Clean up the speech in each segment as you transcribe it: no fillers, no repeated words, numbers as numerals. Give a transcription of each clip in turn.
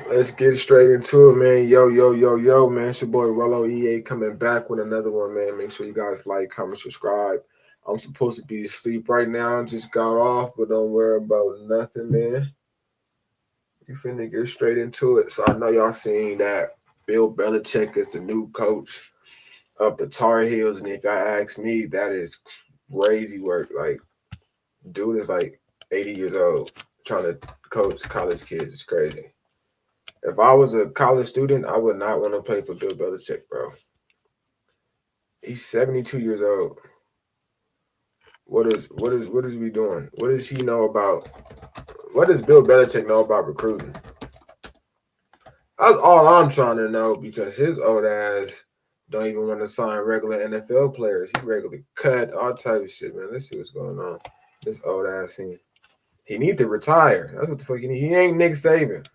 Let's get straight into it, man. Yo, man. It's your boy RowloeEA coming back with another one, man. Make sure you guys like, comment, subscribe. I'm supposed to be asleep right now. Just got off, but don't worry about nothing, man. You finna get straight into it. So I know y'all seen that Bill Belichick is the new coach of the Tar Heels, and if y'all ask me, that is crazy work. Like, dude is like 80 years old trying to coach college kids. It's crazy. If I was a college student, I would not want to play for Bill Belichick, bro. He's 72 years old. What is we doing? What does he know about? What does Bill Belichick know about recruiting? That's all I'm trying to know because his old ass don't even want to sign regular NFL players. He regularly cut all type of shit, man. Let's see what's going on. This old ass he need to retire. That's what the fuck he need. He ain't Nick Saban.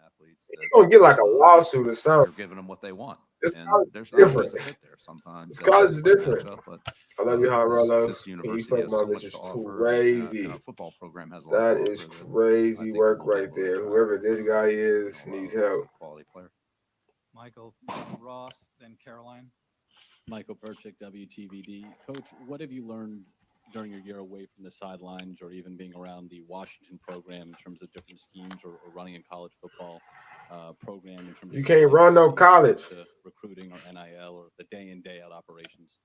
Athletes He that gonna get like a lawsuit or something. you're giving them what they want, This and college there's is not always different. a fit there. Sometimes This that college doesn't is quite different. match up, but I love you, Hot Rollo. this Can you university fuck has my so bitch? much Is to offer, and crazy. our football program has a lot to That offer is that I crazy think work will right get there. Belichick Whoever this guy is a needs help. quality player. Michael Ross, then Caroline. Michael Perchik, WTVD. Coach, what have you learned during your year away from the sidelines or even being around the Washington program in terms of different schemes or running a college football program in terms You of can't run no college. recruiting or NIL or the day in, day out operations?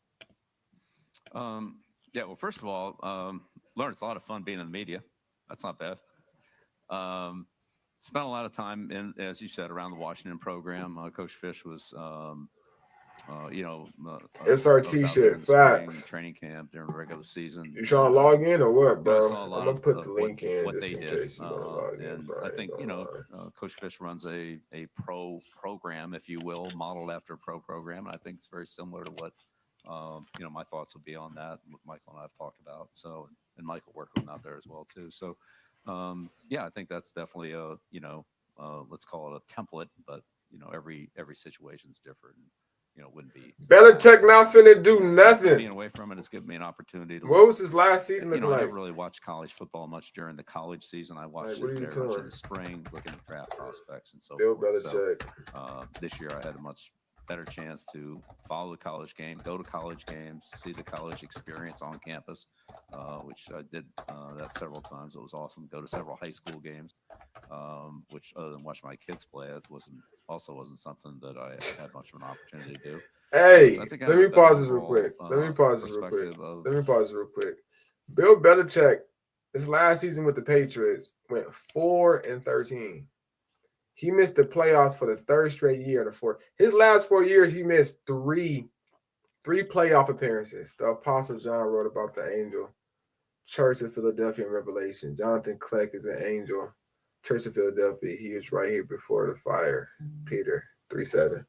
Yeah, well, first of all, learned it's a lot of fun being in the media. That's not bad. Spent a lot of time in, as you said, around the Washington program. Coach Fish was, SRT shit, facts. training camp during the regular season. You trying to log in or what, bro? I saw a lot I'm gonna put the of link in what just they in did, case you want to log in, and bro. I think Coach Fish runs a pro program, if you will, modeled after a pro program, and I think it's very similar to what my thoughts would be on that. What Michael and I have talked about. So, and Michael worked with him out there as well too. So, I think that's definitely let's call it a template, but every situation is different. Wouldn't be Belichick not finna do nothing. Being away from it has given me an opportunity to. What was his last season and, looking like? I never really watched college football much during the college season. I watched it very much in the spring, looking at draft prospects and so Bill forth. Belichick. So this year I had a much better chance to follow the college game, go to college games, see the college experience on campus, which I did that several times. It was awesome. Go to several high school games, which other than watch my kids play, it wasn't something that I had much of an opportunity to do. Hey, so let me pause this real quick. Bill Belichick, his last season with the Patriots went 4-13. He missed the playoffs for the third straight year. His last 4 years, he missed three playoff appearances. The Apostle John wrote about the angel, Church of Philadelphia in Revelation. Jonathan Kleck is an angel, Church of Philadelphia. He is right here before the fire. Peter 3:7.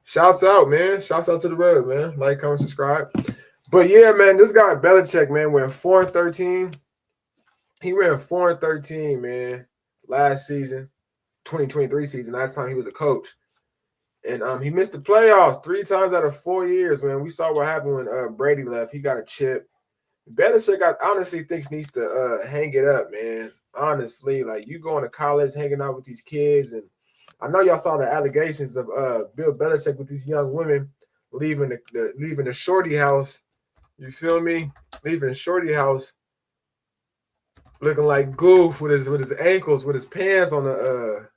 Shouts out, man. Shouts out to the road, man. Like, comment, subscribe. But yeah, man, this guy Belichick, man, went 4-13. He ran 4-13, man, last season, 2023 season. Last time he was a coach. And he missed the playoffs 3 times out of 4 years, man. We saw what happened when Brady left. He got a chip. Belichick, I honestly think needs to hang it up, man. Honestly, like you going to college, hanging out with these kids, and I know y'all saw the allegations of Bill Belichick with these young women leaving the shorty house. You feel me? Leaving shorty house, looking like goof with his ankles, with his pants on the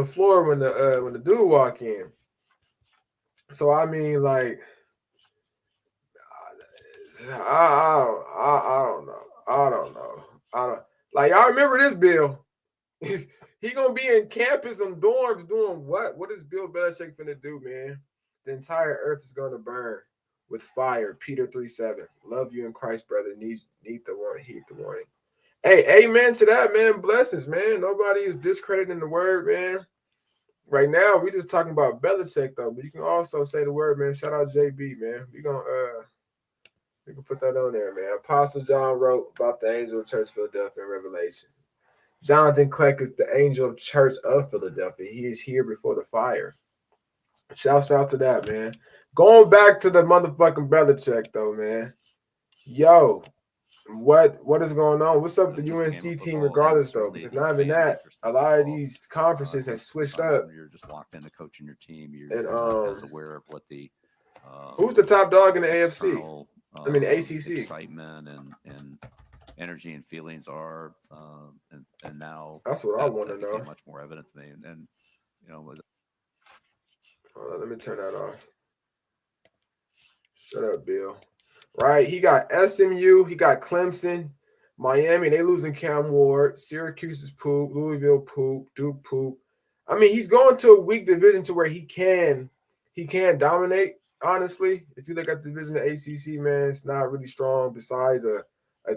floor when the dude walk in. So I mean, like, I don't know. I don't like y'all remember this Bill. He gonna be in campus and dorms doing what? What is Bill Belichick finna do, man? The entire earth is gonna burn with fire. Peter 3:7. Love you in Christ, brother. Need the warning, heed the warning. Hey, amen to that, man. Blessings, man. Nobody is discrediting the word, man. Right now, we just talking about Belichick though, but you can also say the word, man. Shout out JB, man. We can put that on there, man. Apostle John wrote about the angel of Church Philadelphia in Revelation. Jonathan Kleck is the angel of Church of Philadelphia. He is here before the fire. Shouts out to that, man. Going back to the motherfucking Belichick, though, man. Yo, what is going on? What's up with the Just the game UNC of team football, and regardless, though? certainly Because the not even fan that, interest a in lot of football. these conferences have switched Sometimes up. when you're just locked into coaching your team, you're And not as aware of what the who's the top dog in the AFC? external, I mean, the ACC. excitement and energy and feelings are, and now That's what I want to that became know. much more evident to me. And you know, Let me turn that off. Shut up, Bill. Right, he got SMU, he got Clemson, Miami. They losing Cam Ward. Syracuse is poop. Louisville poop. Duke poop. I mean, he's going to a weak division to where he can dominate. Honestly, if you look at the division of ACC, man, it's not really strong. Besides a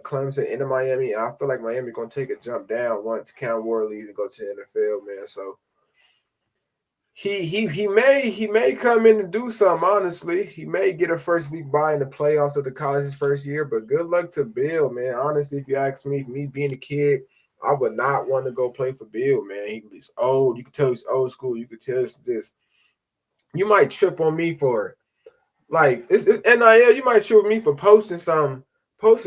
Clemson and a Miami, I feel like Miami gonna take a jump down once Cam Ward leaves and go to the NFL, man. So he may come in and do something. Honestly, he may get a first week bye in the playoffs of the college's first year. But good luck to Bill, man. Honestly, if you ask me, me being a kid, I would not want to go play for Bill, man. He's old. You can tell he's old school. You can tell it's this. You might trip on me for it. Like it's NIL. You might trip me for posting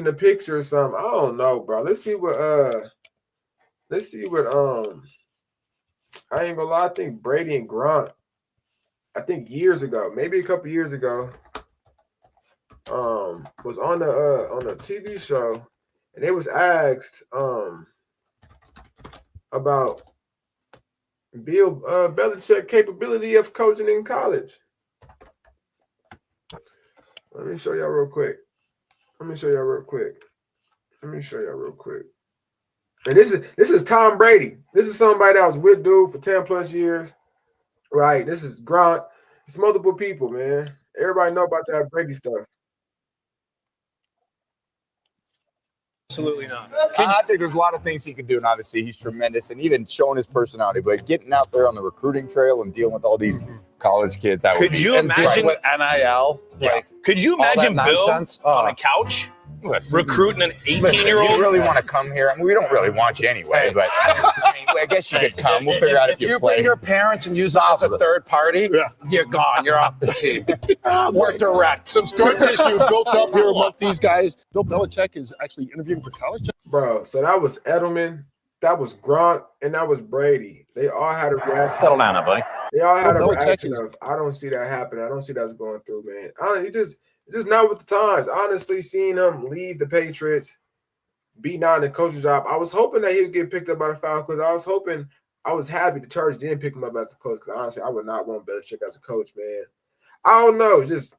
a picture or something. I don't know, bro. Let's see what I ain't gonna lie. I think Brady and Grunt. I think years ago, maybe a couple years ago, was on a TV show, and they was asked about Bill Belichick capability of coaching in college. Let me show y'all real quick. And this is Tom Brady. This is somebody that was with dude for 10 plus years. Right. This is Grunt. It's multiple people, man. Everybody know about that Brady stuff. Absolutely not. I think there's a lot of things he can do, and obviously he's tremendous, and even showing his personality. But getting out there on the recruiting trail and dealing with all these college kids, that would Could be. you imagine with NIL? Yeah. Like, Could you imagine that Bill nonsense? on a couch Listen, recruiting an listen, 18-year-old? you really want to come here? I mean, we don't really want you anyway, Hey. but I mean, I guess you could come. We'll figure out if you play. bring your parents and use them as a third party, you're gone. You're off the team. We're direct. Some scar tissue built up here among these guys. Bill Belichick is actually interviewing for college. Bro, so that was Edelman, that was Grunt, and that was Brady. They all had a reaction. Settle down now, buddy. They all had a Belichick reaction is- of, I don't see that happening. I don't see that's going through, man. It's just not with the times. Honestly, seeing him leave the Patriots, be not in the coaching job, I was hoping that he would get picked up by the Falcons. I was happy the Chargers didn't pick him up as a coach because honestly, I would not want Belichick as a coach, man. I don't know. It's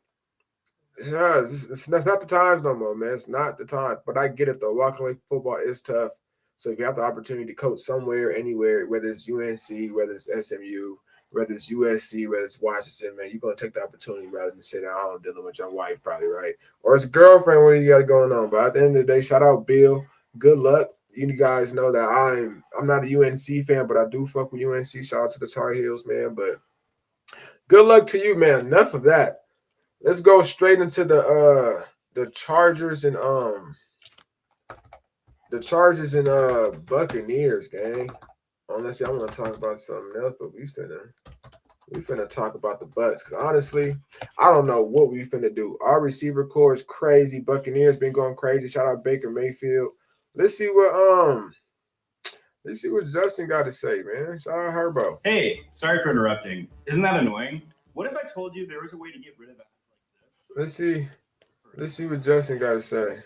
not the times no more, man. It's not the time. But I get it, though. Walking away from football is tough. So if you have the opportunity to coach somewhere, anywhere, whether it's UNC, whether it's SMU, whether it's USC, whether it's Washington, man, you're going to take the opportunity rather than sit down dealing with your wife, probably, right? Or it's a girlfriend, what you got going on. But at the end of the day, shout out Bill. Good luck. You guys know that I'm not a UNC fan, but I do fuck with UNC. Shout out to the Tar Heels, man. But good luck to you, man. Enough of that. Let's go straight into the Chargers and Buccaneers, gang. Unless y'all want to talk about something else, but we finna talk about the Bucs. Because honestly, I don't know what we finna do. Our receiver core is crazy. Buccaneers been going crazy. Shout out Baker Mayfield. Let's see what Justin got to say, man. Shout out Herbo. Hey, sorry for interrupting. Isn't that annoying? What if I told you there was a way to get rid of that? Let's see what Justin got to say.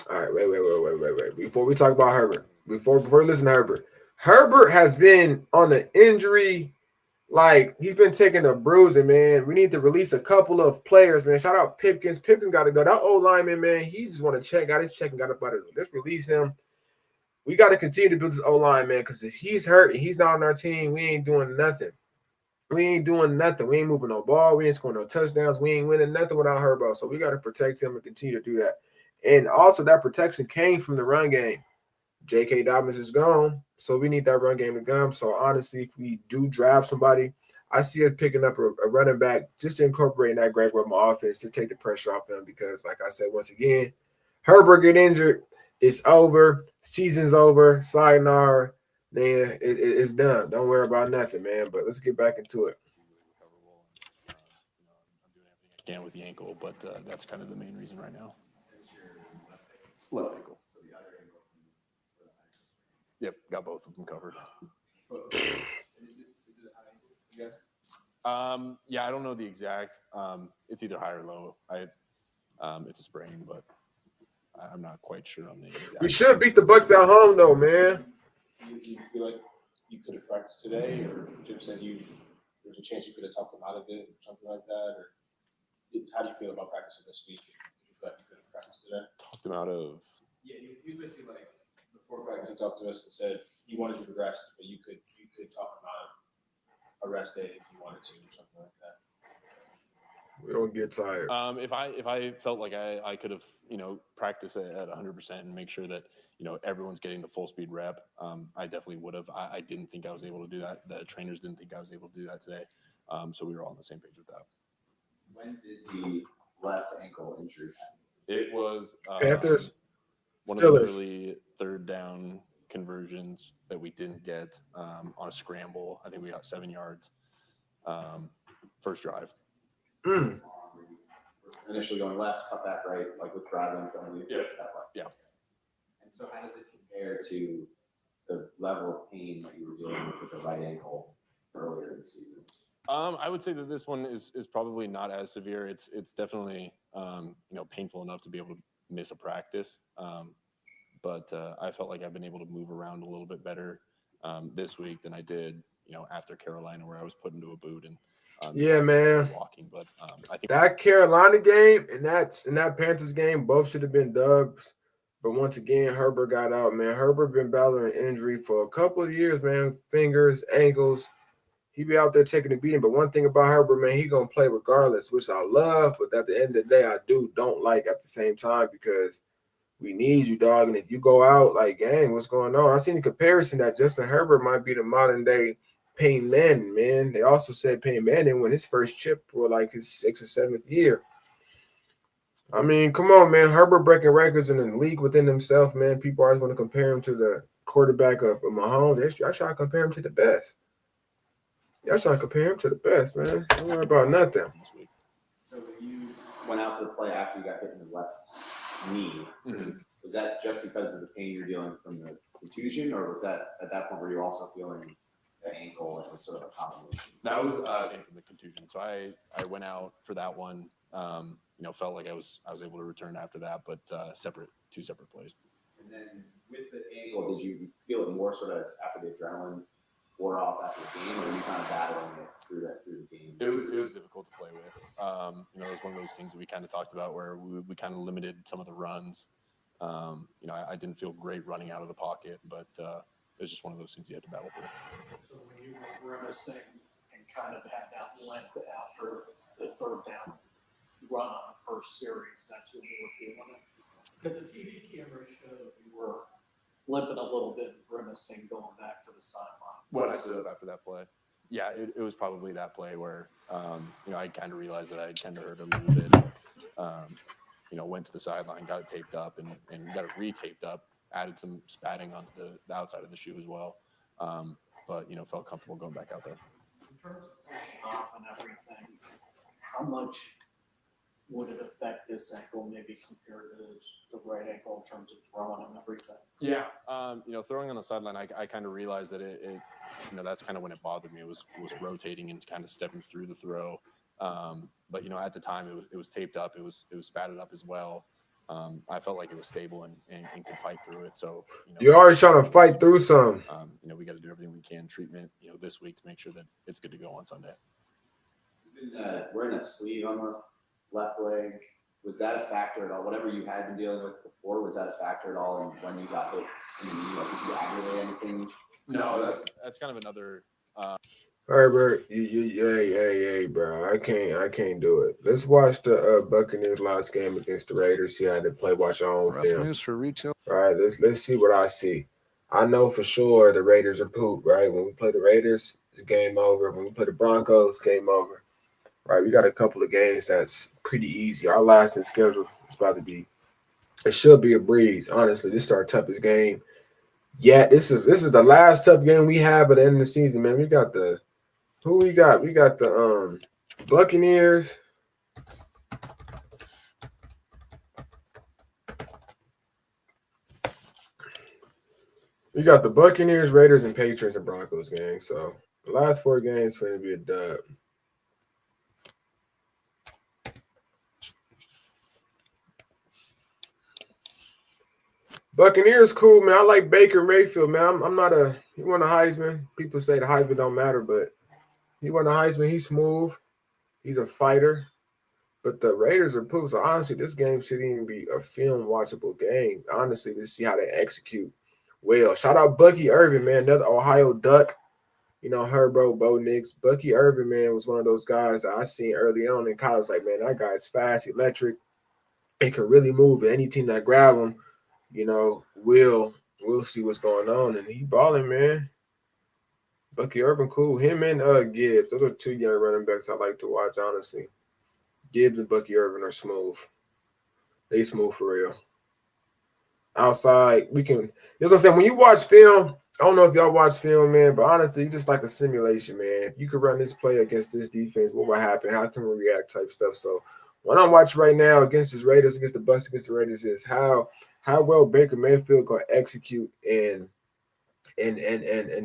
All right, wait. Before we talk about Herbert, before we listen to Herbert has been on the injury, like he's been taking a bruising, man. We need to release a couple of players, man. Shout out Pipkins. Pipkins got to go. That old lineman, man, he just want to got his check and got up out of it. Let's release him. We got to continue to build this O-line, man, because if he's hurt and he's not on our team, we ain't doing nothing. We ain't moving no ball. We ain't scoring no touchdowns. We ain't winning nothing without Herbo. So we got to protect him and continue to do that. And also that protection came from the run game. J.K. Dobbins is gone, so we need that run game to come. So honestly, if we do draft somebody, I see us picking up a running back just to incorporate in that Greg Roman offense to take the pressure off them because, like I said, once again, Herbert get injured, it's over, season's over, sayonara. then it's done. Don't worry about nothing, man. But let's get back into it. I'm doing everything I can with the ankle, but that's kind of the main reason right now. Left ankle. Yep, got both of them covered. Yeah, I don't know the exact. It's either high or low. It's a sprain, but I'm not quite sure on the exact. We should beat the Bucs at home, though, man. Do you feel like you could have practiced today, or Jim said there's a chance you could have talked him out of it, or something like that, or how do you feel about practicing this week? If you feel like you could have practiced today? Talked him out of. Yeah, you basically like before practice, he talked to us and said he wanted you to rest, but you could talk him out of a rest day if you wanted to, or something like that. We don't get tired. If I felt like I could have, practice at 100% and make sure that, everyone's getting the full speed rep, I definitely would have. I didn't think I was able to do that. The trainers didn't think I was able to do that today. So we were all on the same page with that. When did the left ankle injury happen? It was Panthers. one of the early third down conversions that we didn't get on a scramble. I think we got 7 yards. First drive. Initially going left, cut back right, like with Bradley in front of you. Yeah. That left. Yeah. And so how does it compare to the level of pain that you were dealing with the right ankle earlier in the season? I would say that this one is probably not as severe. It's definitely painful enough to be able to miss a practice. But I felt like I've been able to move around a little bit better this week than I did, after Carolina, where I was put into a boot and yeah, man. Walking, but I think that Carolina game and that Panthers game both should have been dubs. But once again, Herbert got out, man. Herbert been battling injury for a couple of years, man. Fingers, ankles. He be out there taking the beating. But one thing about Herbert, man, he gonna play regardless, which I love. But at the end of the day, I don't like at the same time because we need you, dog. And if you go out, like, gang, what's going on? I seen the comparison that Justin Herbert might be the modern day Peyton Manning, man. They also said Peyton Manning won his first chip for like his 6th or 7th year. I mean, come on, man. Herbert breaking records in the league within himself, man. People always want to compare him to the quarterback of Mahomes. Y'all trying to compare him to the best. Y'all trying to compare him to the best, man. Don't worry about nothing. So when you went out for the play after you got hit in the left knee, was that just because of the pain you're dealing from the contusion, or was that at that point where you're also feeling the ankle and sort of a combination? That was from the contusion. So I went out for that one. Felt like I was able to return after that, but two separate plays. And then with the ankle, did you feel it more sort of after the adrenaline wore off after the game, or were you kind of battling it through the game? It was difficult to play with. It was one of those things that we kind of talked about where we kind of limited some of the runs. I didn't feel great running out of the pocket, but it was just one of those things you had to battle through. So when you were grimacing and kind of had that limp after the third down run on the first series, that's when you were feeling it? Because the TV camera showed you were limping a little bit and grimacing going back to the sideline. When I stood up after that play. Yeah, it was probably that play where, I kind of realized that I kind of hurt a little bit. Went to the sideline, got it taped up and got it re-taped up, added some spatting onto the outside of the shoe as well. But felt comfortable going back out there. In terms of pushing off and everything, how much would it affect this ankle maybe compared to the right ankle in terms of throwing and everything? Yeah, throwing on the sideline, I kind of realized that it that's kind of when it bothered me. It was rotating and kind of stepping through the throw. But at the time it was taped up. It was spatted up as well. I felt like it was stable and could fight through it. So you're always trying to fight through some. We got to do everything we can treatment this week to make sure that it's good to go on Sunday. Wearing a sleeve on the left leg, was that a factor at all? Whatever you had been dealing with before, was that a factor at all? And when you got hit in the knee, did you aggravate anything? No, that's kind of another. Herbert, hey, bro, I can't do it. Let's watch the Buccaneers last game against the Raiders. See how they play. Watch our own film. News for retail. All right, let's see what I see. I know for sure the Raiders are poop. Right, when we play the Raiders, the game over. When we play the Broncos, game over. Right, we got a couple of games that's pretty easy. Our last in schedule is about to be. It should be a breeze. Honestly, this is our toughest game. Yeah, this is the last tough game we have at the end of the season, man. We got the We got the Buccaneers. We got the Buccaneers, Raiders, and Patriots and Broncos gang. So the last 4 games going to be a dub. Buccaneers cool, man. I like Baker Mayfield, man. I'm not he won a Heisman. People say the Heisman don't matter, but he won a Heisman. He's smooth. He's a fighter. But the Raiders are poop. So honestly, this game shouldn't even be a film watchable game. Honestly, to see how they execute well. Shout out Bucky Irvin, man. Another Ohio Duck. You know, Herbo, Bo Nix. Bucky Irvin, man, was one of those guys I seen early on in college. Like, man, that guy's fast, electric. He can really move. Any team that grab him, you know, we'll see what's going on. And he balling, man. Bucky Irvin, cool. Him and Gibbs. Those are 2 young running backs I like to watch, honestly. Gibbs and Bucky Irvin are smooth. They smooth for real. Outside, we can. That's what I'm saying. When you watch film, I don't know if y'all watch film, man, but honestly, you just like a simulation, man. If you could run this play against this defense, what would happen? How can we react? Type stuff. So what I'm watching right now against the Raiders, against the Bucs, against the Raiders is how well Baker Mayfield gonna execute and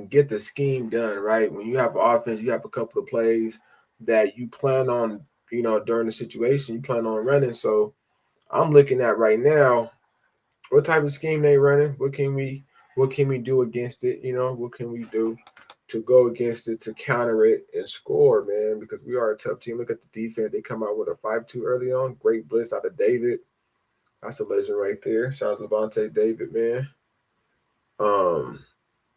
get the scheme done, right? When you have offense, you have a couple of plays that you plan on, you know, during the situation, you plan on running. So I'm looking at right now, what type of scheme they running? What can we do against it? You know, what can we do to go against it, to counter it and score, man? Because we are a tough team. Look at the defense. They come out with a 5-2 early on. Great blitz out of David. That's a legend right there. Shout out to Levante David, man.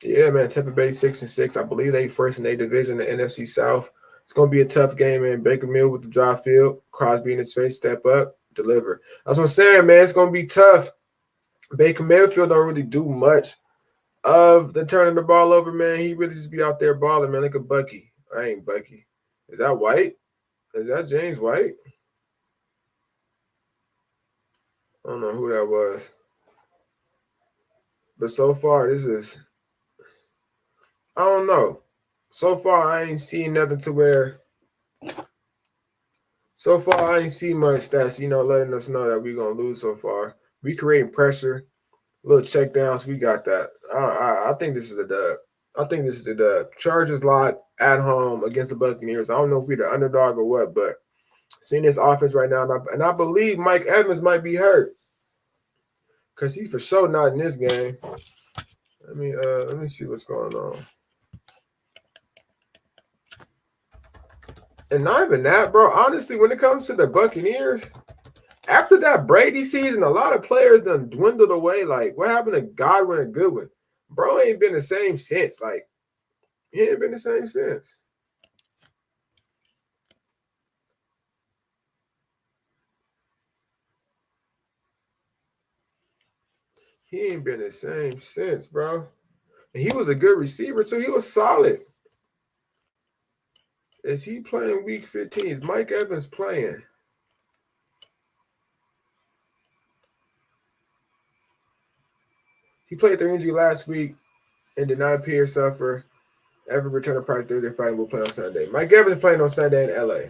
Yeah, man. Tampa Bay 6-6. I believe they first in their division, the NFC South. It's gonna be a tough game, man. Baker Mill with the dry field. Crosby in his face, step up, deliver. That's what I'm saying, man. It's gonna be tough. Baker Mayfield don't really do much of the turning the ball over, man. He really just be out there balling, man. Look at Bucky. I ain't Bucky. Is that White? Is that James White? I don't know who that was. But so far, this is, I don't know. So far, I ain't seen nothing to where, so far, I ain't seen much that's, you know, letting us know that we're going to lose so far. We creating pressure, little check downs. We got that. I think this is a dub. I think this is a dub. Chargers lot at home against the Buccaneers. I don't know if we're the underdog or what, but seeing this offense right now, and I believe Mike Evans might be hurt because he's for sure not in this game. Let me see what's going on. And not even that, bro. Honestly, when it comes to the Buccaneers, after that Brady season, a lot of players done dwindled away. Like, what happened to Godwin and Goodwin? Bro ain't been the same since. Like, he ain't been the same since. He ain't been the same since, bro. And he was a good receiver, too. He was solid. Is he playing week 15? Is Mike Evans playing? He played their injury last week and did not appear to suffer. Every return of practice they're fighting will play on Sunday. Mike Evans playing on Sunday in LA.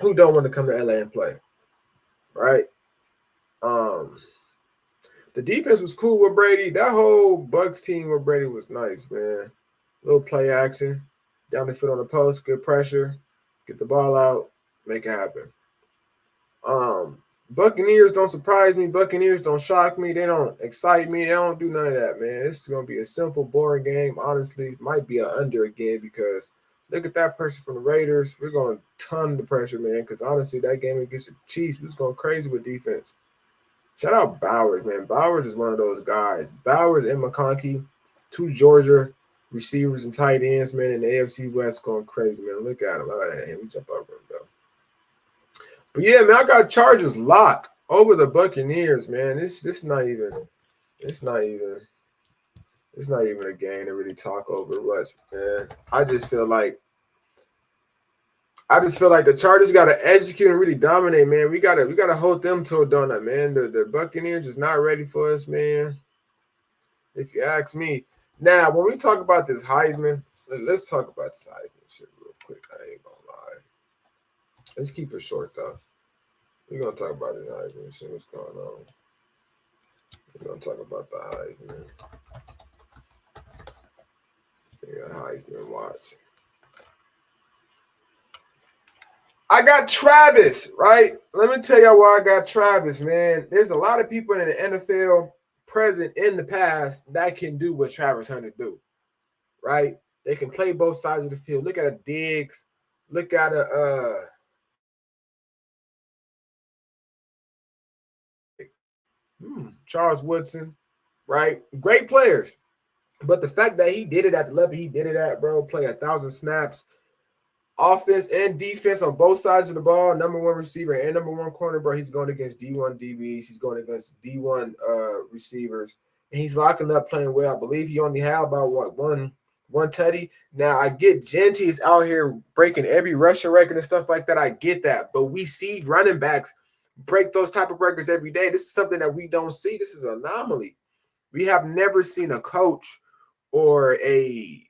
Who don't want to come to LA and play? Right? The defense was cool with Brady. That whole Bucs team with Brady was nice, man. Little play action. Down the field on the post, good pressure. Get the ball out, make it happen. Buccaneers don't surprise me. Buccaneers don't shock me. They don't excite me. They don't do none of that, man. This is going to be a simple, boring game. Honestly, might be an under again because look at that pressure from the Raiders. We're going to ton the pressure, man, because honestly, that game against the Chiefs was going crazy with defense. Shout out Bowers, man. Bowers is one of those guys. Bowers and McConkey, 2 Georgia receivers and tight ends, man, in the AFC West going crazy, man. Look at him. Look at him. We jump over him, though. But yeah, man, I got Chargers lock over the Buccaneers, man. It's not even a game to really talk over much, man. I just feel like the Chargers got to execute and really dominate, man. We gotta hold them to a donut, man. The Buccaneers is not ready for us, man. if you ask me. Now, when we talk about this Heisman, let's talk about this Heisman shit real quick. I ain't gonna lie. Let's keep it short, though. We're going to talk about this Heisman and see what's going on. We're going to talk about the Heisman. Yeah, Heisman watch. I got Travis, right? Let me tell y'all why I got Travis, man. There's a lot of people in the NFL present in the past that can do what Travis Hunter do, right? They can play both sides of the field. Look at a Diggs. Look at a Charles Woodson, right? Great players. But the fact that he did it at the level he did it at, bro, play 1,000 snaps, offense and defense on both sides of the ball, number one receiver and number one corner, bro. He's going against D1 DBs. He's going against D1 receivers. And he's locking up playing well. I believe he only had about, one tutty. Now, I get Genty is out here breaking every rushing record and stuff like that. I get that. But we see running backs break those type of records every day. This is something that we don't see. This is an anomaly. We have never seen a coach or a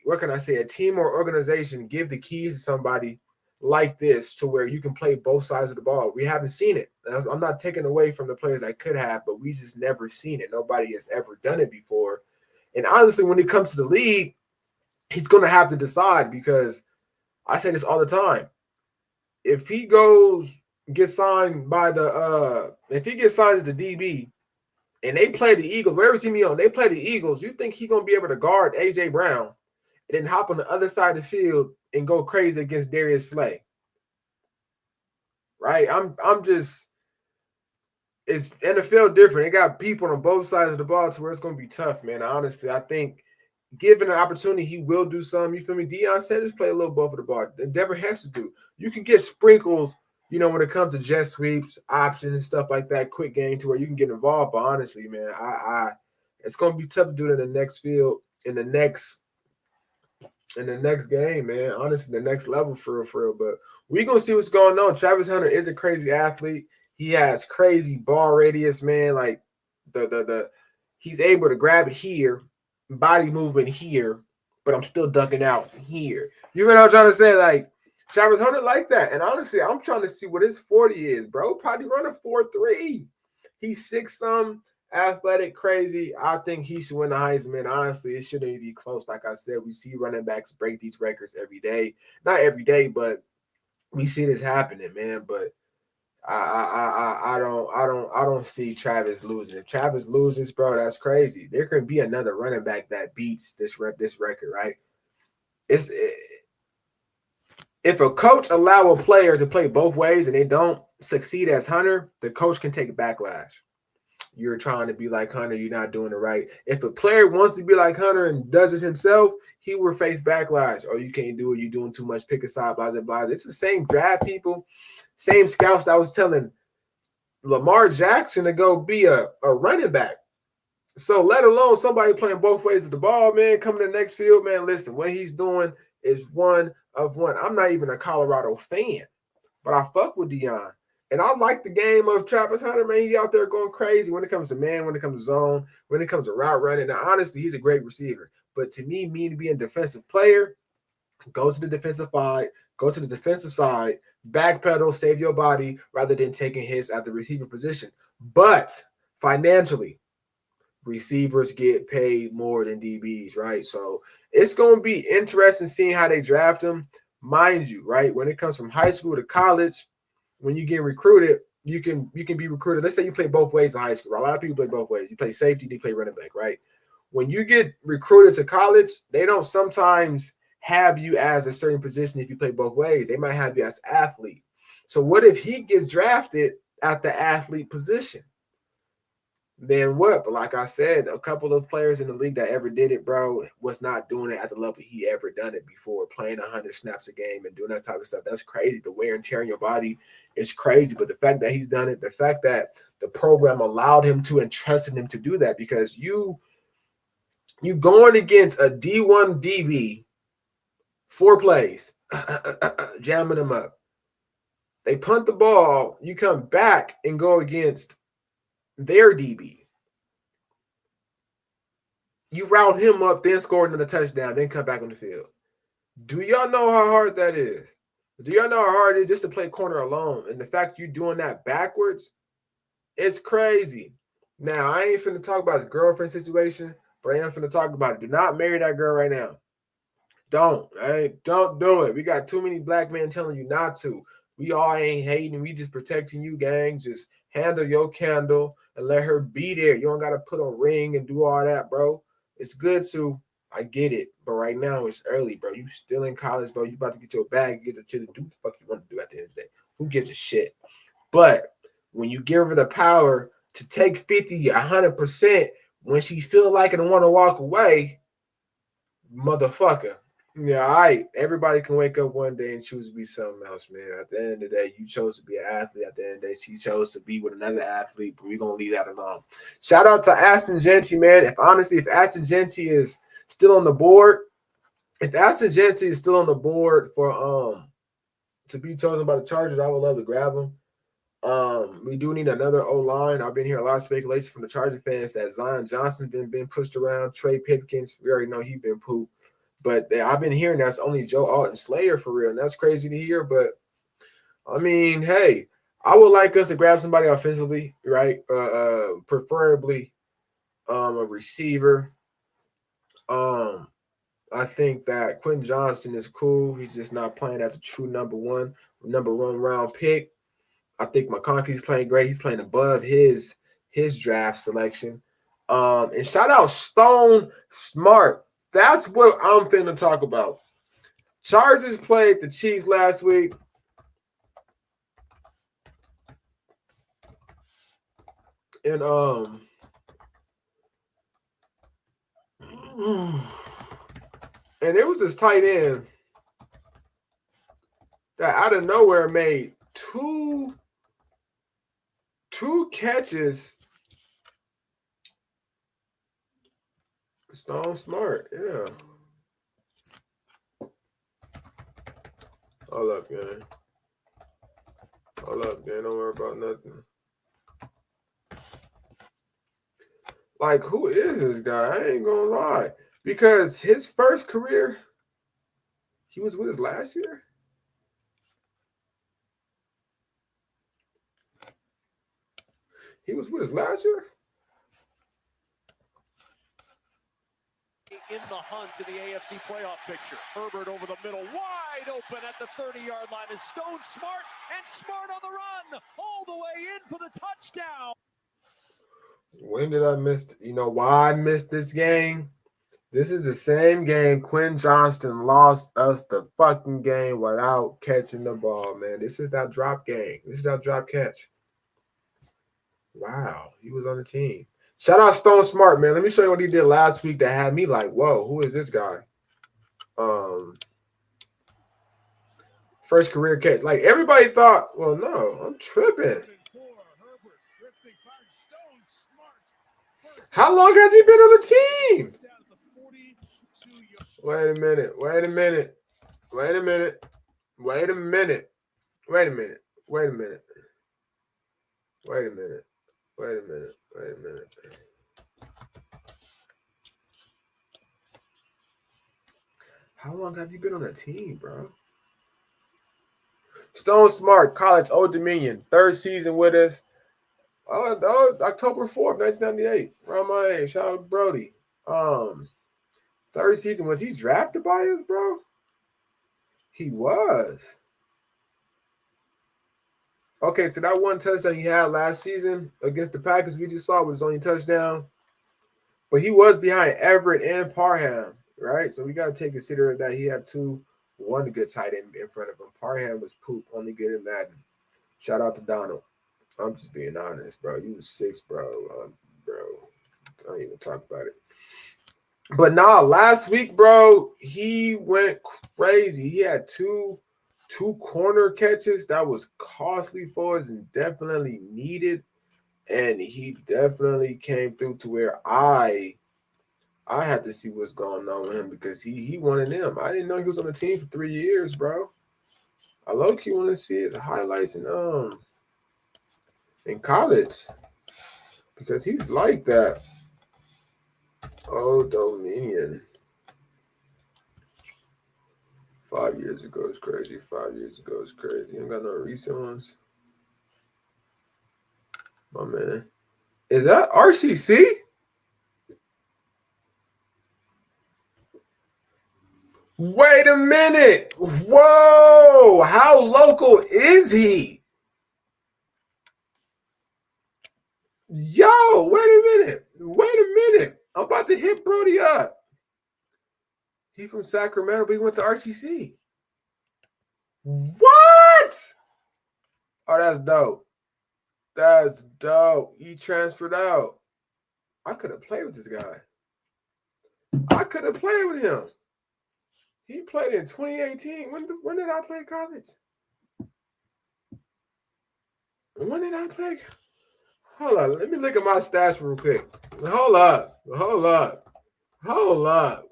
team or organization give the keys to somebody like this to where you can play both sides of the ball. We haven't seen it. I'm not taking away from the players that could have, but we just never seen it. Nobody has ever done it before. And honestly, when it comes to the league, he's going to have to decide, because I say this all the time. If he gets signed by if he gets signed as the DB, and they play the Eagles, whatever team he on, they play the Eagles, you think he's going to be able to guard A.J. Brown and then hop on the other side of the field and go crazy against Darius Slay? Right? It's NFL different. They got people on both sides of the ball to where it's going to be tough, man. Honestly, I think given an opportunity, he will do something. You feel me? Deion Sanders play a little both of the ball. Endeavor has to do. You can get sprinkles, when it comes to jet sweeps, options, and stuff like that, quick game to where you can get involved. But honestly, man, it's going to be tough to do it in the next field, in the next game, man. Honestly, the next level for real. But we're going to see what's going on. Travis Hunter is a crazy athlete. He has crazy ball radius, man. Like he's able to grab it here, body movement here, but I'm still ducking out here. You know what I'm trying to say? Like, Travis Hunter like that. And honestly, I'm trying to see what his 40 is, bro. Probably running 4.3. He's 6-some, athletic, crazy. I think he should win the Heisman. Honestly, it shouldn't even be close. Like I said, we see running backs break these records every day. Not every day, but we see this happening, man. But I don't see Travis losing. If Travis loses, bro, that's crazy. There could be another running back that beats this record, right? If a coach allow a player to play both ways and they don't succeed as Hunter, the coach can take a backlash. You're trying to be like Hunter, you're not doing it right. If a player wants to be like Hunter and does it himself, he will face backlash. Oh, you can't do it. You're doing too much. Pick a side, blah, blah, blah. It's the same draft people, same scouts that was telling Lamar Jackson to go be a running back. So let alone somebody playing both ways of the ball, man, coming to the next field, man. Listen, what he's doing is one of one. I'm not even a Colorado fan, but I fuck with Deion. And I like the game of Travis Hunter, man. He's out there going crazy when it comes to man, when it comes to zone, when it comes to route running. Now, honestly, he's a great receiver. But to me being a defensive player, go to the defensive side, backpedal, save your body, rather than taking hits at the receiver position. But financially, receivers get paid more than DBs, right? So it's going to be interesting seeing how they draft them. Mind you, right, when it comes from high school to college, when you get recruited, you can be recruited. Let's say you play both ways in high school. A lot of people play both ways. You play safety, they play running back, right? When you get recruited to college, they don't sometimes have you as a certain position if you play both ways. They might have you as athlete. So what if he gets drafted at the athlete position? Then what? But like I said, a couple of players in the league that ever did it, bro, was not doing it at the level he ever done it before, playing 100 snaps a game and doing that type of stuff. That's crazy. The wear and tear on your body is crazy. But the fact that he's done it, the fact that the program allowed him to and trusted him to do that, because you going against a D1 DB, 4 plays, jamming them up. They punt the ball, you come back and go against their DB. You route him up, then score another touchdown, then come back on the field. Do y'all know how hard that is? Do y'all know how hard it is just to play corner alone? And the fact you're doing that backwards, it's crazy. Now, I ain't finna talk about his girlfriend situation, but I am finna talk about it. Do not marry that girl right now. Don't. Don't do it. We got too many black men telling you not to. We all ain't hating. We just protecting you, gang. Just handle your candle and let her be there. You don't got to put on ring and do all that, bro. It's good to, I get it. But right now, it's early, bro. You still in college, bro. You about to get your bag, get the shit to do what the fuck you want to do at the end of the day. Who gives a shit? But when you give her the power to take 50, 100% when she feel like it and want to walk away, motherfucker. Yeah, all right. Everybody can wake up one day and choose to be something else, man. At the end of the day, you chose to be an athlete. At the end of the day, she chose to be with another athlete, but we're going to leave that alone. Shout out to Aston Genty, man. If Aston Genty is still on the board, for to be chosen by the Chargers, I would love to grab him. We do need another O-line. I've been hearing a lot of speculation from the Charger fans that Zion Johnson's been pushed around. Trey Pipkins, we already know he's been pooped. But I've been hearing that's only Joe Alton Slayer for real, and that's crazy to hear. But I mean, hey, I would like us to grab somebody offensively, right? Preferably a receiver. I think that Quentin Johnson is cool. He's just not playing as a true number one round pick. I think McConkey's playing great. He's playing above his draft selection. And shout out Stone Smart. That's what I'm finna talk about. Chargers played the Chiefs last week. And it was this tight end that out of nowhere made two catches. Stone Smart, yeah. Hold up, gang. Don't worry about nothing. Like, who is this guy? I ain't gonna lie. Because his first career, he was with us last year. He was with us last year? In the hunt to the AFC playoff picture. Herbert over the middle, wide open at the 30-yard line. Is Stone Smart, and Smart on the run, all the way in for the touchdown. When did I miss? You know why I missed this game? This is the same game Quinn Johnston lost us the fucking game without catching the ball, man. This is that drop game. This is that drop catch. Wow, he was on the team. Shout out Stone Smart, man. Let me show you what he did last week that had me like, whoa, who is this guy? First career catch. Like, everybody thought, well, no, I'm tripping. How long has he been on the team? Wait a minute. How long have you been on a team, bro? Stone Smart, college, Old Dominion, third season with us. October 4th, 1998. Around my age. Shout out Brody. Third season. Was he drafted by us, bro? He was. Okay, so that one touchdown he had last season against the Packers we just saw was his only touchdown. But he was behind Everett and Parham, right? So we got to consider that he had one good tight end in front of him. Parham was poop, only good in Madden. Shout out to Donald. I'm just being honest, bro. You was 6, bro. Bro, I don't even talk about it. But nah, last week, bro, he went crazy. He had two corner catches that was costly for us and definitely needed. And he definitely came through to where I had to see what's going on with him because he wanted him. I didn't know he was on the team for 3 years, bro. I low-key want to see his highlights in college because he's like that. Old Dominion. 5 years ago is crazy. 5 years ago is crazy. You ain't got no recent ones. My man. Is that RCC? Wait a minute. Whoa. How local is he? Yo, wait a minute. Wait a minute. I'm about to hit Brody up. He from Sacramento, but he went to RCC. What? Oh, that's dope. That's dope. He transferred out. I could have played with this guy. I could have played with him. He played in 2018. When did I play college? When did I play? Hold on. Let me look at my stats real quick. Hold up.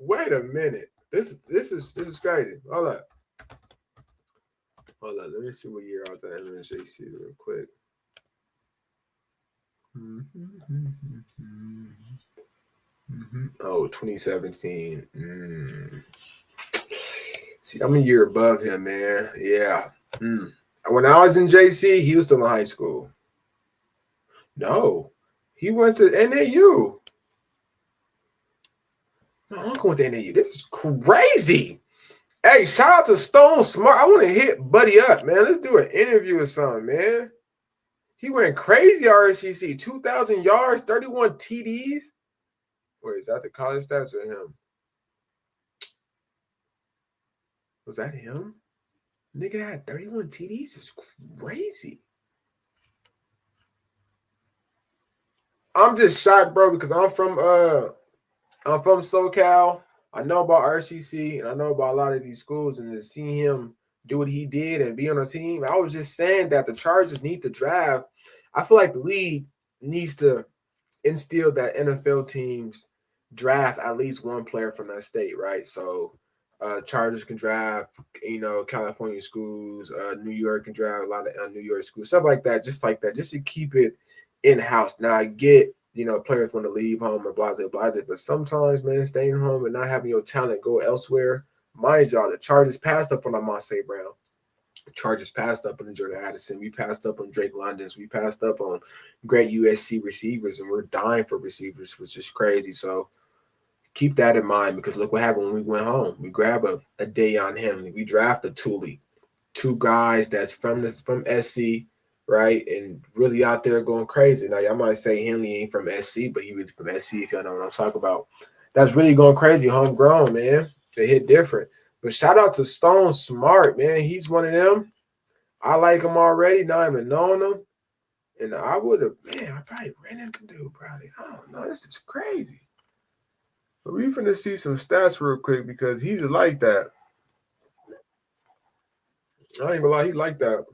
Wait a minute. This is crazy. Hold up. Let me see what year I was at MSJC real quick. Oh, 2017. See, I'm a year above him, man. Yeah. When I was in JC, he was still in high school. No, he went to NAU. My uncle went to NAU. This is crazy. Hey, shout out to Stone Smart. I want to hit Buddy up, man. Let's do an interview or something, man. He went crazy RCC. 2,000 yards, 31 TDs. Wait, is that the college stats or him? Was that him? Nigga had 31 TDs. It's crazy. I'm just shocked, bro, because I'm from SoCal. I know about RCC and I know about a lot of these schools, and to see him do what he did and be on a team. I was just saying that the Chargers need to draft. I feel like the league needs to instill that NFL teams draft at least one player from that state, right? So Chargers can draft, California schools, New York can draft a lot of New York schools, stuff like that, just to keep it in-house. Now, I get, players want to leave home and blah, but sometimes, man, staying home and not having your talent go elsewhere. Mind y'all, the Chargers passed up on Amon Brown. The Chargers passed up on Jordan Addison. We passed up on Drake Londons. We passed up on great USC receivers, and we're dying for receivers, which is crazy. So keep that in mind, because look what happened when we went home. We grab a day on him. We draft a Thule, two guys that's from SC, right, and really out there going crazy. Now, y'all might say Henley ain't from SC, but he really from SC, if y'all know what I'm talking about. That's really going crazy, homegrown, man. They hit different. But shout out to Stone Smart, man. He's one of them. I like him already, not even knowing him. And I would have, I probably ran into dude, probably. I don't know. This is crazy. But we finna see some stats real quick because he's like that. I ain't gonna lie, he like that.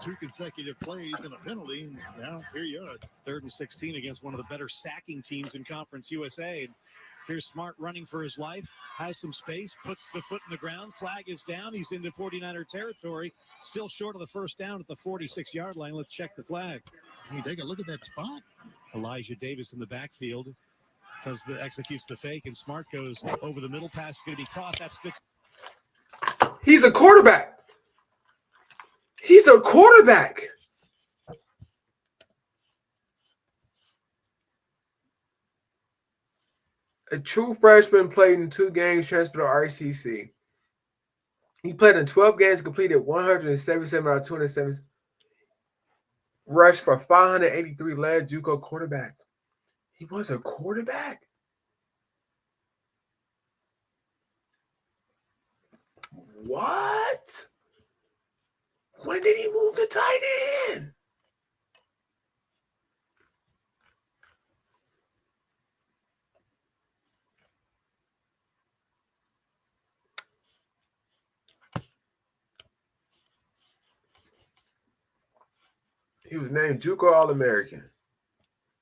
Two consecutive plays and a penalty. Now here you are. 3rd and 16 against one of the better sacking teams in Conference USA. Here's Smart running for his life, has some space, puts the foot in the ground, flag is down, he's into 49er territory, still short of the first down at the 46-yard line. Let's check the flag. Can you take a look at that spot? Elijah Davis in the backfield executes the fake, and Smart goes over the middle. Pass is going to be caught. That's fixed. He's a quarterback. He's a quarterback. A true freshman played in 2 games, transferred to RCC. He played in 12 games, completed 177 out of 207. Rushed for 583, led JUCO quarterbacks. He was a quarterback. What? When did he move to tight end? He was named JUCO All-American.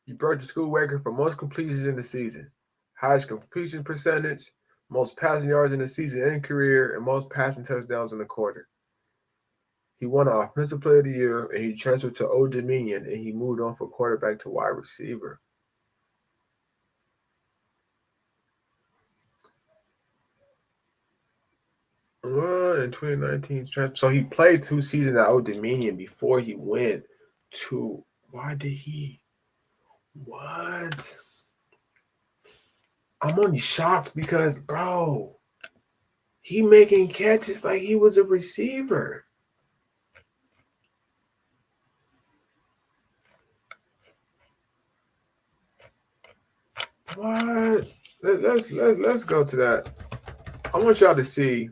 He broke the school record for most completions in the season, highest completion percentage, most passing yards in the season and career, and most passing touchdowns in the quarter. He won Offensive Player of the Year, and he transferred to Old Dominion, and he moved on from quarterback to wide receiver. In 2019, so he played 2 seasons at Old Dominion before he went to. Why did he? What? I'm only shocked because, bro, he making catches like he was a receiver. What? Let's go to that. I want y'all to see.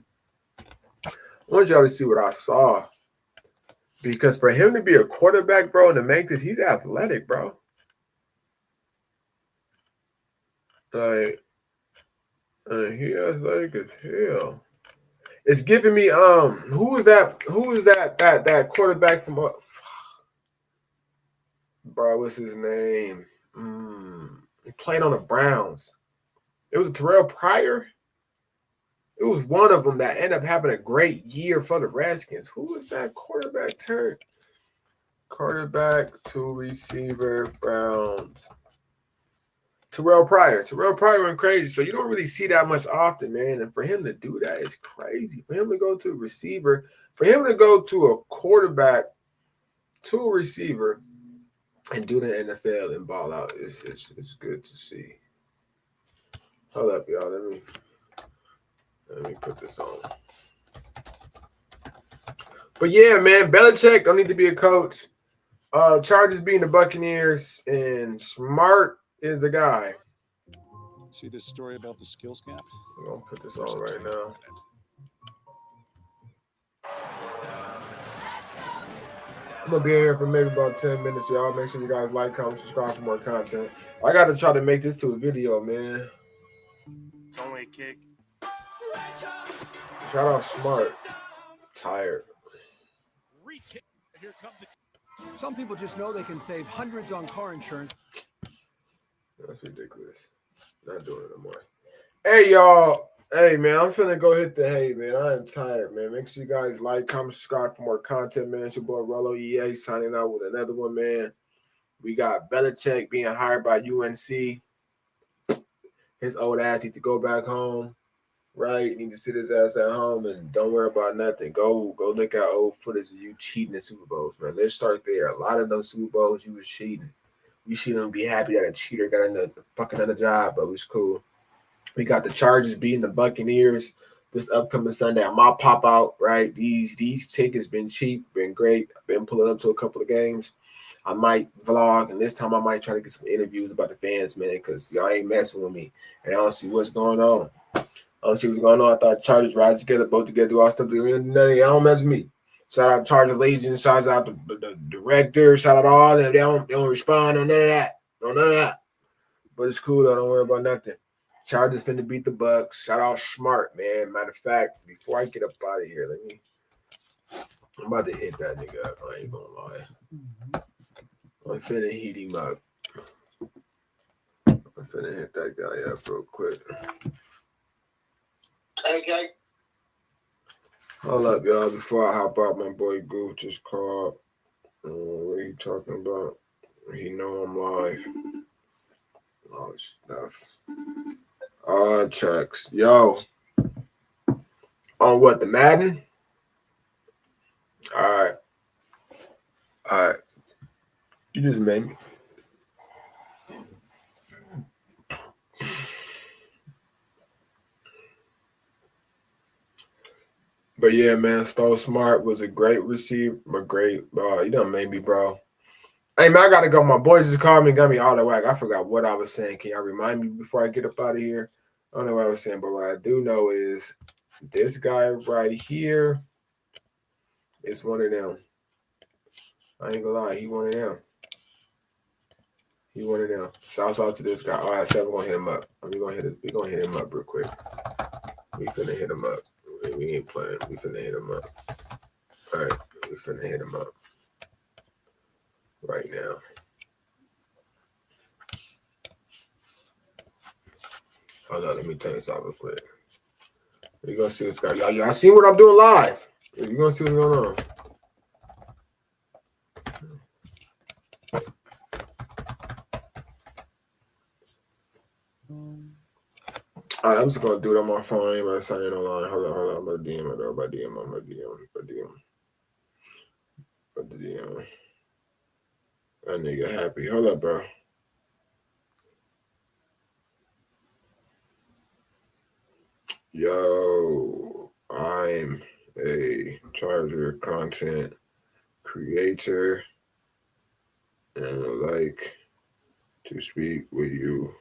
what I saw. Because for him to be a quarterback, bro, and to make this, he's athletic, bro. Like, he athletic as hell. It's giving me who is that quarterback from bro, what's his name? He played on the Browns. It was Terrell Pryor. It was one of them that ended up having a great year for the Redskins. Who was that quarterback turned? Quarterback to receiver, Browns. Terrell Pryor. Terrell Pryor went crazy. So you don't really see that much often, man. And for him to do that is crazy. For him to go to a receiver, for him to go to a quarterback to a receiver and do the NFL and ball out, it's good to see. Hold up, y'all. Let me put this on. But yeah, man, Belichick don't need to be a coach. Chargers being the Buccaneers, and Smart is the guy. See this story about the skills gap? I'm gonna put this on right now. I'm gonna be here for maybe about 10 minutes, y'all. Make sure you guys like, comment, subscribe for more content. I gotta try to make this to a video, man. It's only a kick. Shout out Smart. Tired. Some people just know they can save hundreds on car insurance. That's ridiculous. Not doing it no more. Hey, y'all. Hey, man, I'm finna go hit the hay, man. I am tired, man. Make sure you guys like, comment, subscribe for more content, man. It's your boy RowloeEA signing out with another one, man. We got Belichick being hired by UNC. His old ass need to go back home, right? Need to sit his ass at home and don't worry about nothing. Go look at old footage of you cheating in Super Bowls, man. Let's start there. A lot of those Super Bowls, you was cheating. You shouldn't be happy that a cheater got another job, but it was cool. We got the Chargers beating the Buccaneers this upcoming Sunday. I might pop out, right? These tickets been cheap, been great. I've been pulling up to a couple of games. I might vlog, and this time I might try to get some interviews about the fans, man, because y'all ain't messing with me. And I don't see what's going on. I don't see what's going on. I thought Chargers rise together, both together, do all stuff. None of y'all don't mess with me. Shout out Charger Legion. Shout out the director. Shout out all them. They don't respond on none of that. On none of that. But it's cool, though. Don't worry about nothing. Chargers finna beat the Bucs. Shout out Smart, man. Matter of fact, before I get up out of here, I'm about to hit that nigga up. I ain't gonna lie. I'm finna heat him up. I'm finna hit that guy up real quick. Okay. Hold up, y'all. Before I hop out, my boy Goof just called. What he talking about? He know I'm live. All this stuff. Checks. Yo. On what, the Madden? All right. You just made me. But yeah, man, Stoll Smart was a great receiver. You done made me, bro. Hey, man, I got to go. My boys just called me and got me all the whack. I forgot what I was saying. Can y'all remind me before I get up out of here? I don't know what I was saying, but what I do know is this guy right here is one of them. I ain't gonna lie. He one of them. Shouts out to this guy. All right, so we're gonna hit him up. We're gonna hit him up real quick. We finna hit him up. We ain't playing. We finna hit him up. All right, we finna hit him up right now. Hold on, let me turn this off real quick. You're gonna see what's going on. Y'all see what I'm doing live. You're gonna see what's going on. All right, I'm just gonna do it on my phone. Anybody signing online? Hold on. I'm gonna DM it. I'm gonna DM. That nigga happy. Hold up, bro. Yo, I'm a Charger content creator and I'd like to speak with you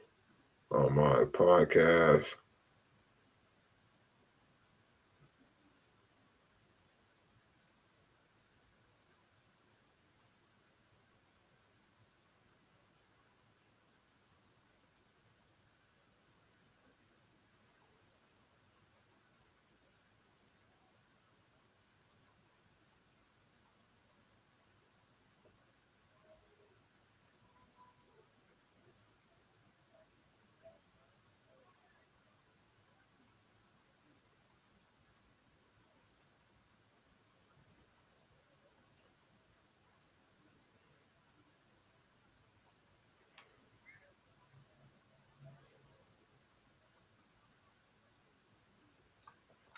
on my podcast.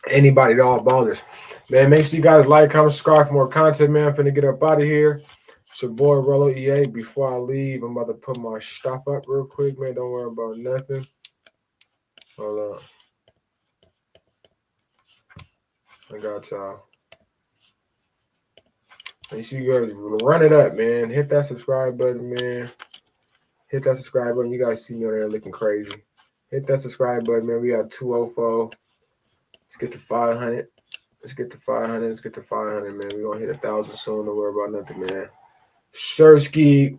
Anybody at all ballers. Man, make sure you guys like, comment, subscribe for more content, man. I'm finna get up out of here. It's your boy RowloeEA. Before I leave, I'm about to put my stuff up real quick, man. Don't worry about nothing. Hold on. I got y'all. Make sure you guys run it up, man. Hit that subscribe button, man. Hit that subscribe button. You guys see me on there looking crazy. Hit that subscribe button, man. We got 204. Let's get to 500. Let's get to 500, man. We're going to hit 1,000 soon. Don't worry about nothing, man. Sirski.